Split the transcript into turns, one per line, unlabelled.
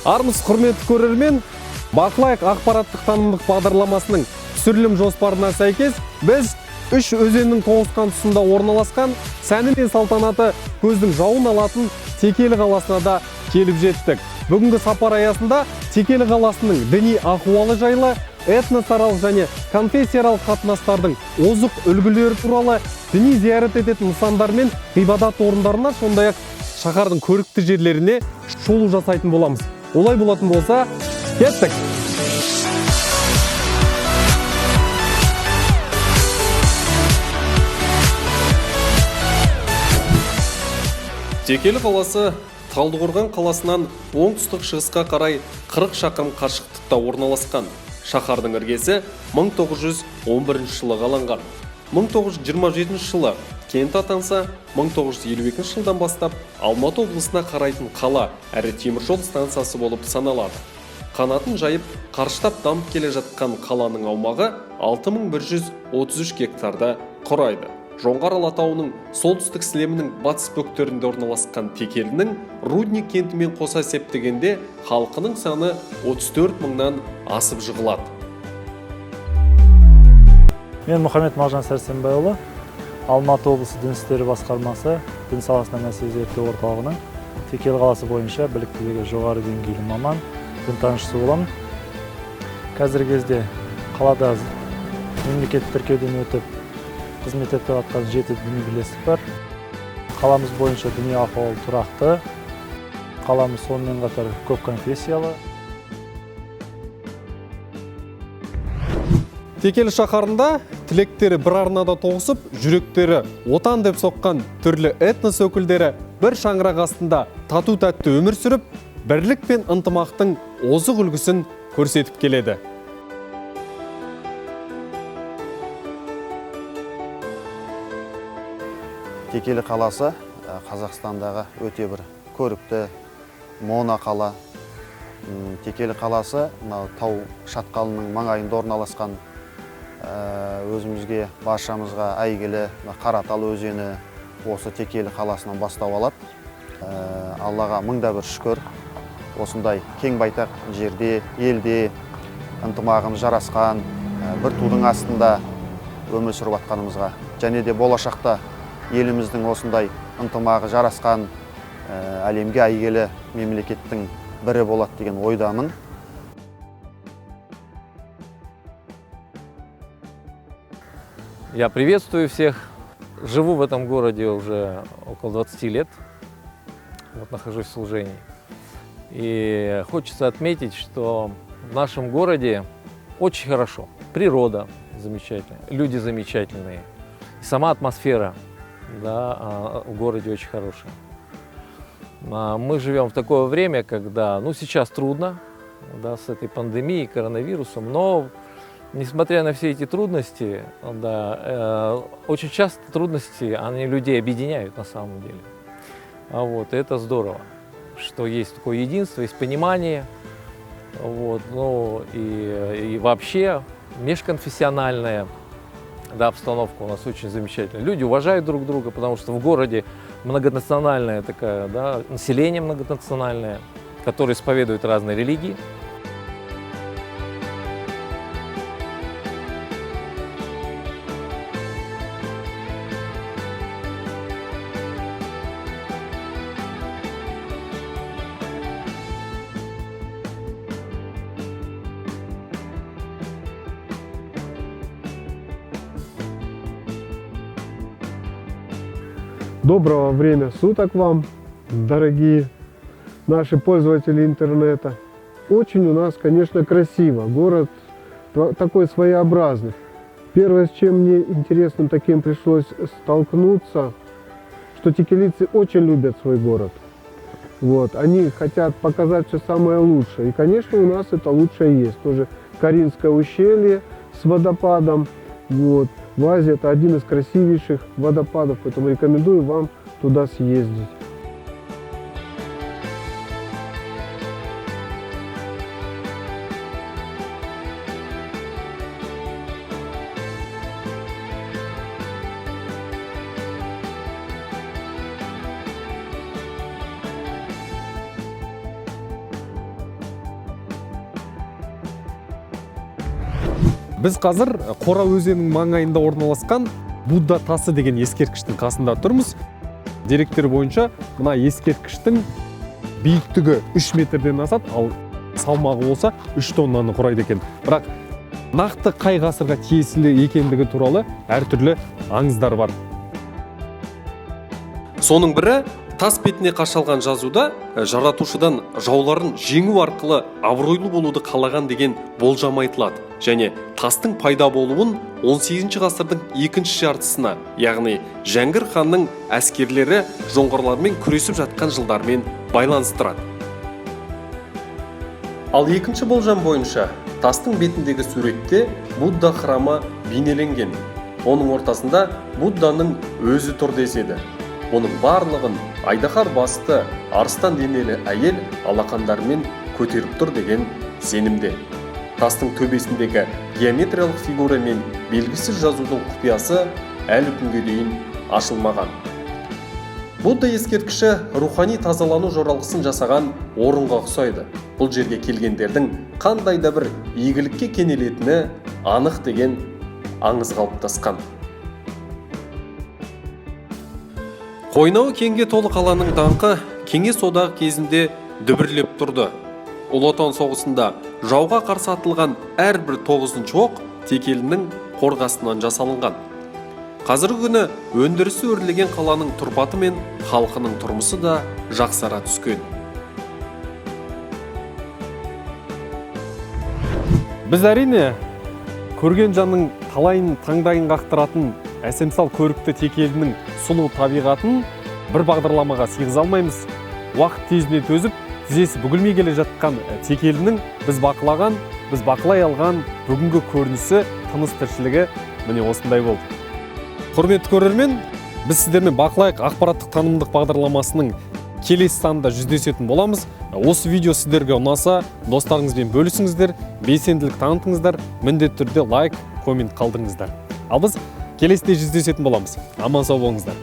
Армысыз құрметті көрермен, бақылайық ақпараттық танымдық бағдарламасының түсірілім жоспарына сәйкес біз үш өзеннің тоғысқан тұсында орналасқан сәні мен салтанаты көздің жауын алатын Текелі қаласына да келіп жеттік. Бүгінгі сапар аясында Текелі қаласының діни ахуалы жайлы, этносаралық және конфессияаралық қатынастардың озық үлгілері туралы, діни зиярат ететін нысандар мен ғибадат орындарына, сондай-ақ шаһардың көрікті жерлеріне шолу жасайтын боламыз. Олай болатын болса, кеттік! Текелі қаласы Талдықорған қаласынан оңтүстік шығысқа қарай 40 шақырым қашықтықта орналасқан. Шаһардың іргесі 1911 жылы қаланған. 1927 жылы кент атанса, 1952 жылдан бастап Алматы облысына қарайтын қала әрі теміржол станциясы болып саналады. Қанатын жайып, қарыштап дамып келе жатқан қаланың аумағы 6133 гектарды құрайды. Жоңғар алатауының солтүстік сілемінің батыс бөктерінде орналасқан Текелінің Рудник кентімен қоса есептегенде халқының саны 34 мыңнан асып жығылады.
Мен Мұхаммед Мағжан Сәрсенбайұлы, Алматы облысы дін істері басқармасы дін саласына мәселе зерттеу орталығының Текелі қаласы бойынша біліктілігі жоғары деңгейлі маман, дінтанушысы боламын. Қазіргі кезде қалада мемлекеттік тіркеуден өтіп қызмет етіп жатқан 7 діни бірлестік бар. Қаламыз бойынша діни ахуал тұрақты. Қаламыз сонымен қатар көп конфессиялы.
Текелі шаһарында тілектері бір арнада тоғысып, жүректері отан деп соққан түрлі этнос өкілдері бір шаңырақ астында тату-тәтті өмір сүріп, бірлік пен ынтымақтың озық үлгісін көрсетіп келеді.
Текелі қаласы Қазақстандағы өте бір көрікті мона қала. Текелі қаласы тау шатқалының маңайында орналасқан, өзімізге баршамызға әйгілі Қаратал өзені осы Текелі қаласынан бастау алады. Аллаға мыңда бір шүкір, осындай кең байтақ жерде, елде ынтымағымыз жарасқан, бір тудың астында өмір сүріп жатқанымызға, және де болашақта еліміздің осындай ынтымағы жарасқан, әлемге әйгілі мемлекеттің бірі болады деген ойдамын.
Я приветствую всех. Живу в этом городе уже около 20 лет. Вот нахожусь в служении. И хочется отметить, что в нашем городе очень хорошо. Природа замечательная, люди замечательные. И сама атмосфера, да, в городе очень хорошая. Мы живем в такое время, когда, сейчас трудно, да, с этой пандемией, коронавирусом, но несмотря на все эти трудности, да, очень часто трудности, они людей объединяют на самом деле. Вот, и это здорово, что есть такое единство, есть понимание, вот, и вообще межконфессиональная, да, обстановка у нас очень замечательная. Люди уважают друг друга, потому что в городе многонациональное такое, да, население многонациональное, которое исповедует разные религии.
Доброго время суток вам, дорогие наши пользователи интернета. Очень у нас, конечно, красиво. Город такой своеобразный. Первое, с чем мне интересным таким пришлось столкнуться, что текелийцы очень любят свой город. Вот, они хотят показать все самое лучшее. И, конечно, у нас это лучшее есть. Тоже Каринское ущелье с водопадом. Вот. В Азии это один из красивейших водопадов, поэтому рекомендую вам туда съездить.
Біз қазір Қора өзенінің маңайында орналасқан Будда тасы деген ескерткіштің қасында тұрмыз. Деректер бойынша мына ескерткіштің биіктігі 3 метрден асады, ал салмағы болса 3 тоннаны құрайды екен. Бірақ нақты қай ғасырға тиесілі екендігі туралы әртүрлі аңыздар бар. Соның бірі тас бетіне қашалған жазуда жаратушыдан жауларын жеңу арқылы абыройлы болуды қалаған деген болжам айтылады. Және тастың пайда болуын 18 ғасырдың екінші жартысына, яғни Жәңгір ханның әскерлері жоңғарлармен күресіп жатқан жылдармен байланыстырады. Ал екінші болжам бойынша тастың бетіндегі суретте Будда храмы бейнеленген. Оның ортасында Будданың өзі тұр деседі. Оның барлығын айдаһар басты арыстан денелі әйел алақандарымен көтеріп тұр деген сенімде. Тастың төбесіндегі геометриялық фигура мен белгісіз жазудың құпиясы әлі күнге дейін ашылмаған. Будда ескерткіші рухани тазалану жоралғысын жасаған орынға ұқсайды. Бұл жерге келгендердің қандай да бір игілікке кенелетіні анық деген аңыз қалыптасқан. Қойнауы кеңге толы қаланың даңқы Кеңес одағы кезінде дүбірлеп тұрды. Ұлы Отан соғысында жауға қарсы атылған әрбір 9-шы оқ текелінің қорғасынан жасалынған. Қазіргі күні өндірісі өрлеген қаланың тұрпаты мен халқының тұрмысы да жақсара түскен. Біз әрине көрген жанның талайын таңдайын қақтыратын әсемсал көрікті текелінің сұлу табиғатын бір бағдарламаға сыйғыза алмаймыз. Уақыт тезіне төзіп, тізесі бүгілмей келе жатқан текелінің біз бақылай алған бүгінгі көрінісі, тыныс тіршілігі міне осындай болды. Құрметті көрермен, біз сіздермен бақылайық ақпараттық танымдық бағдарламасының келесі санында жүздесетін боламыз. Осы видео сіздерге ұнаса, достарыңызбен бөлісіңіздер, белсенділік танытыңыздар, міндетті түрде лайк, коммент қалдырыңыздар. Ал біз келесіде жүздесетін боламыз. Аман сау болыңыздар.